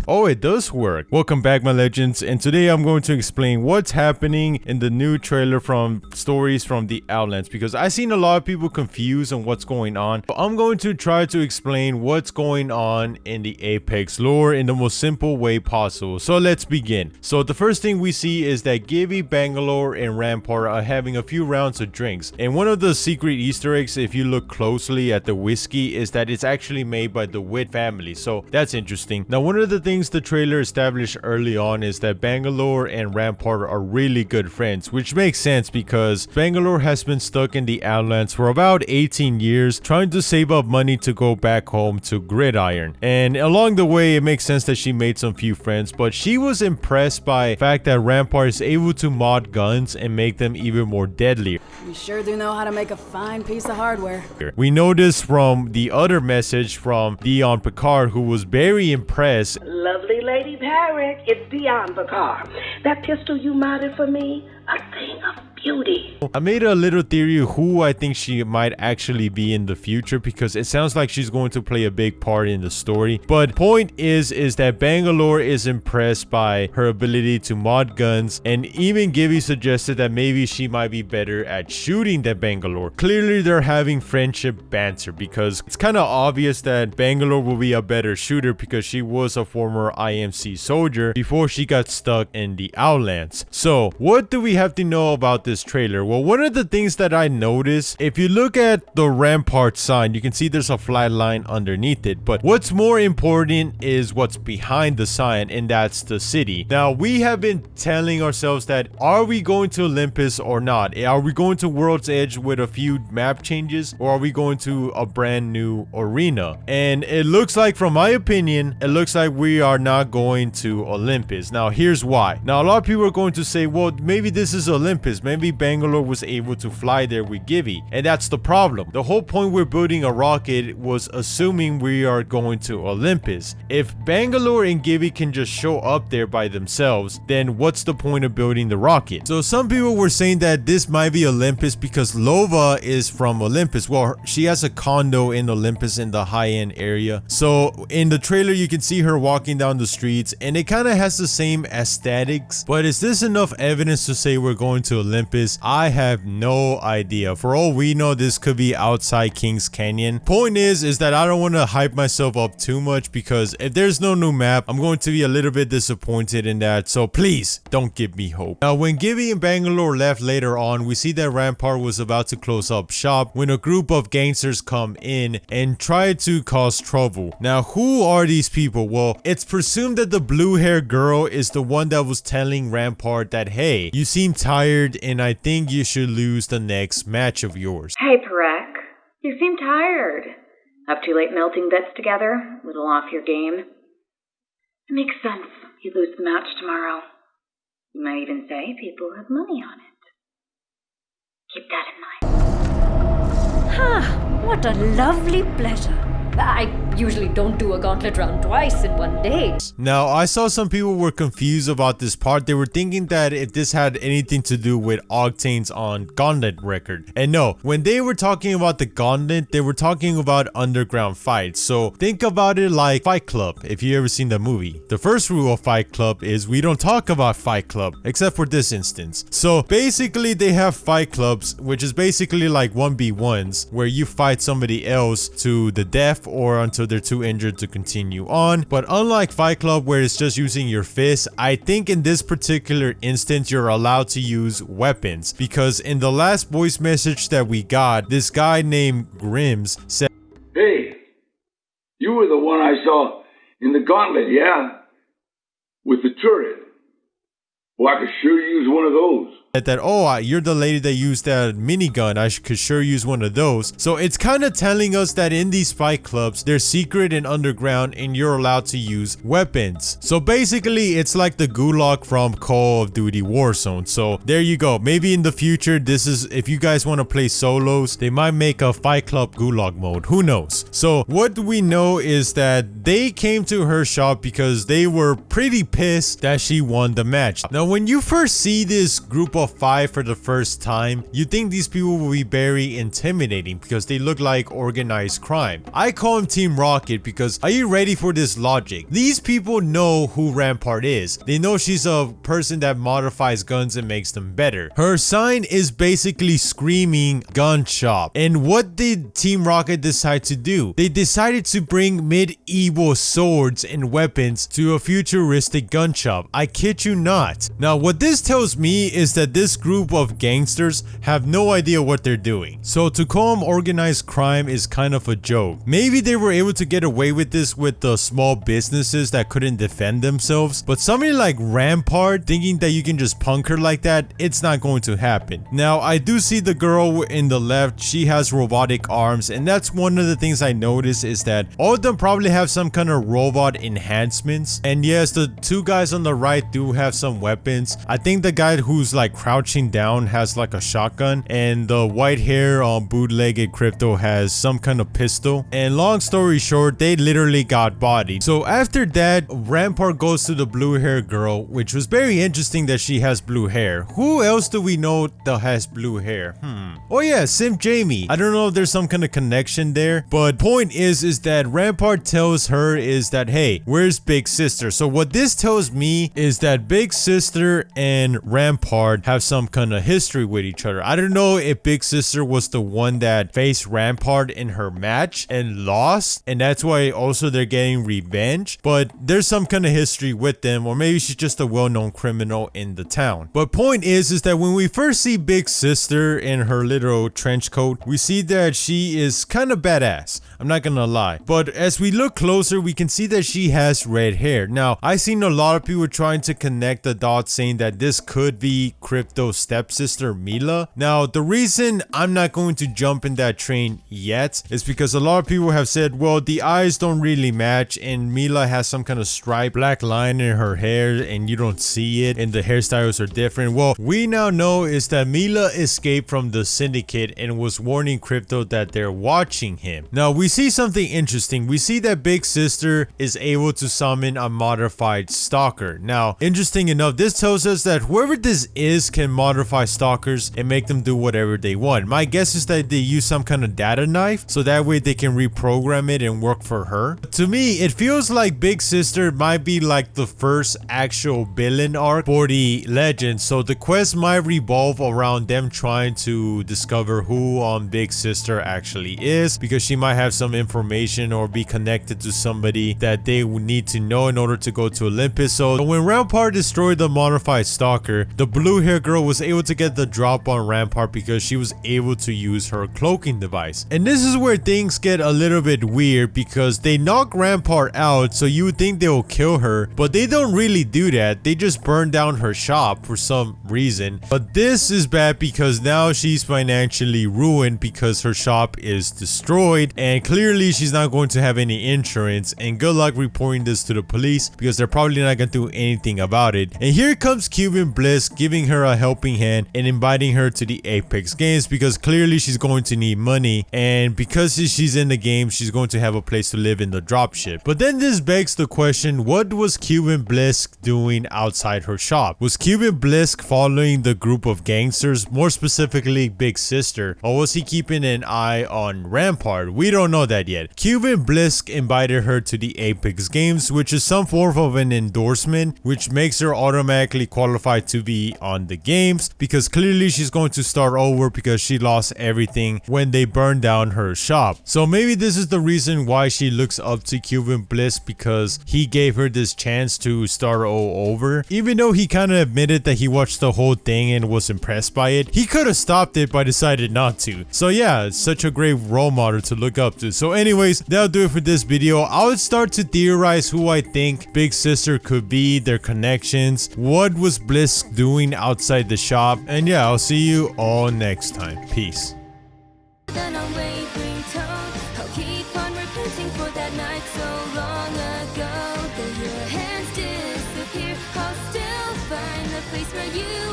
Oh, it does work. Welcome back, my legends, and today I'm going to explain what's happening in the new trailer from Stories from the Outlands, because I've seen a lot of people confused on what's going on, but I'm going to try to explain what's going on in the Apex lore in the most simple way possible. So let's begin. So the first thing we see is that Gibby, Bangalore, and Rampart are having a few rounds of drinks, and one of the secret Easter eggs, if you look closely at the whiskey, is that it's actually made by the Witt family, so that's interesting. Now, one of the things the trailer established early on is that Bangalore and Rampart are really good friends, which makes sense because Bangalore has been stuck in the Outlands for about 18 years trying to save up money to go back home to Gridiron, and along the way it makes sense that she made some few friends, but she was impressed by the fact that Rampart is able to mod guns and make them even more deadly. You sure do know how to make a fine piece of hardware. We noticed from the other message from Dion Picard, who was very impressed. Lovely Lady Parrot, it's Dion Picard. That pistol you modded for me, a thing of beauty. I made a little theory of who I think she might actually be in the future, because it sounds like she's going to play a big part in the story. But point is that Bangalore is impressed by her ability to mod guns, and even Gibby suggested that maybe she might be better at shooting than Bangalore. Clearly they're having friendship banter, because it's kind of obvious that Bangalore will be a better shooter because she was a former IMC soldier before she got stuck in the Outlands. So what do we have to know about this trailer? Well, one of the things that I noticed, if you look at the Rampart sign, you can see there's a flat line underneath it, but what's more important is what's behind the sign, and that's the city. Now, we have been telling ourselves that, are we going to Olympus or not? Are we going to World's Edge with a few map changes, or are we going to a brand new arena? And it looks like, from my opinion, it looks like we are not going to Olympus. Now, here's why. Now, a lot of people are going to say, well, maybe this is Olympus. Maybe Bangalore was able to fly there with Gibby, and that's the problem. The whole point we're building a rocket was assuming we are going to Olympus. If Bangalore and Gibby can just show up there by themselves, then what's the point of building the rocket? So some people were saying that this might be Olympus because Lova is from Olympus. Well, she has a condo in Olympus in the high-end area. So in the trailer you can see her walking down the streets, and it kind of has the same aesthetics. But is this enough evidence to say we're going to Olympus? I have no idea. For all we know, this could be outside Kings Canyon. Point is that I don't want to hype myself up too much, because if there's no new map, I'm going to be a little bit disappointed in that. So please don't give me hope. Now, when Gibby and Bangalore left later on, we see that Rampart was about to close up shop when a group of gangsters come in and try to cause trouble. Now, who are these people? Well, it's presumed that the blue-haired girl is the one that was telling Rampart that, hey, you seem tired and I think you should lose the next match of yours. Hey, Parek. You seem tired. Up too late melting bets together? Little off your game? It makes sense. You lose the match tomorrow. You might even say people have money on it. Keep that in mind. Ah, what a lovely pleasure. I usually don't do a gauntlet round twice in one day. Now, I saw some people were confused about this part. They were thinking that if this had anything to do with Octane's on Gauntlet record. And no, when they were talking about the Gauntlet, they were talking about underground fights. So think about it like Fight Club, if you ever seen the movie. The first rule of Fight Club is we don't talk about Fight Club, except for this instance. So basically they have Fight Clubs, which is basically like 1v1s, where you fight somebody else to the death or until they're too injured to continue on. But unlike Fight Club, where it's just using your fists, I think in this particular instance you're allowed to use weapons, because in the last voice message that we got, this guy named Grims said, "Hey, you were the one I saw in the gauntlet, yeah? With the turret. Well, I could sure use one of those." that, oh, you're the lady that used that minigun, I could sure use one of those. So it's kind of telling us that in these fight clubs, they're secret and underground and you're allowed to use weapons. So basically it's like the gulag from Call of Duty Warzone. So there you go. Maybe in the future, this is, if you guys want to play solos, they might make a fight club gulag mode, who knows. So what we know is that they came to her shop because they were pretty pissed that she won the match. Now when you first see this group of 5 for the first time, you think these people will be very intimidating because they look like organized crime. I call him Team Rocket because are you ready for this logic? These people know who Rampart is. They know she's a person that modifies guns and makes them better. Her sign is basically screaming gun shop. And what did Team Rocket decide to do? They decided to bring medieval swords and weapons to a futuristic gun shop. I kid you not. Now what this tells me is that this group of gangsters have no idea what they're doing. So to call them organized crime is kind of a joke. Maybe they were able to get away with this with the small businesses that couldn't defend themselves, but somebody like Rampart thinking that you can just punk her like that, it's not going to happen. Now I do see the girl in the left, she has robotic arms, and that's one of the things I noticed is that all of them probably have some kind of robot enhancements. And yes, the two guys on the right do have some weapons. I think the guy who's like crouching down has like a shotgun, and the white hair on bootlegged Crypto has some kind of pistol. And long story short, they literally got bodied. So after that, Rampart goes to the blue hair girl, which was very interesting that she has blue hair. Who else do we know that has blue hair? Oh yeah, Simp Jamie. I don't know if there's some kind of connection there, but point is that Rampart tells her is that, hey, where's Big Sister? So what this tells me is that Big Sister and Rampart have some kind of history with each other. I don't know if Big Sister was the one that faced Rampart in her match and lost, and that's why also they're getting revenge, but there's some kind of history with them, or maybe she's just a well-known criminal in the town. But point is that when we first see Big Sister in her little trench coat, we see that she is kind of badass. I'm not gonna lie. But as we look closer, we can see that she has red hair. Now, I've seen a lot of people trying to connect the dots saying that this could be Crypto's stepsister, Mila. Now, the reason I'm not going to jump in that train yet is because a lot of people have said, well, the eyes don't really match and Mila has some kind of striped black line in her hair and you don't see it and the hairstyles are different. Well, we now know is that Mila escaped from the syndicate and was warning Crypto that they're watching him. Now, we see something interesting. We see that Big Sister is able to summon a modified stalker. Now, interesting enough, this tells us that whoever this is can modify stalkers and make them do whatever they want. My guess is that they use some kind of data knife so that way they can reprogram it and work for her. To me, it feels like Big Sister might be like the first actual villain arc for the legend, so the quest might revolve around them trying to discover who Big Sister actually is, because she might have some information or be connected to somebody that they would need to know in order to go to Olympus. So when Rampart destroyed the modified stalker, the blue hair girl was able to get the drop on Rampart because she was able to use her cloaking device. And this is where things get a little bit weird because they knock Rampart out, so you would think they will kill her, but they don't really do that. They just burn down her shop for some reason. But this is bad because now she's financially ruined because her shop is destroyed and clearly she's not going to have any insurance, and good luck reporting this to the police because they're probably not going to do anything about it. And here comes Cuban Bliss giving her a helping hand and inviting her to the Apex Games because clearly she's going to need money, and because she's in the game she's going to have a place to live in the dropship. But then this begs the question, what was Cuban Bliss doing outside her shop? Was Cuban Bliss following the group of gangsters, more specifically Big Sister, or was he keeping an eye on Rampart? We don't know that yet. Cuban Bliss invited her to the Apex Games, which is some form of an endorsement, which makes her automatically qualified to be on the games because clearly she's going to start over because she lost everything when they burned down her shop. So maybe this is the reason why she looks up to Cuban Bliss, because he gave her this chance to start all over. Even though he kind of admitted that he watched the whole thing and was impressed by it, he could have stopped it but decided not to. So yeah, it's such a great role model to look up to. So anyways, that'll do it for this video. I would start to theorize who I think Big Sister could be, their connections, what was Bliss doing outside the shop, and yeah, I'll see you all next time. Peace. An unwavering tone, I'll keep on repenting for that night so long ago. Though your hands disappear, I'll still find the place where you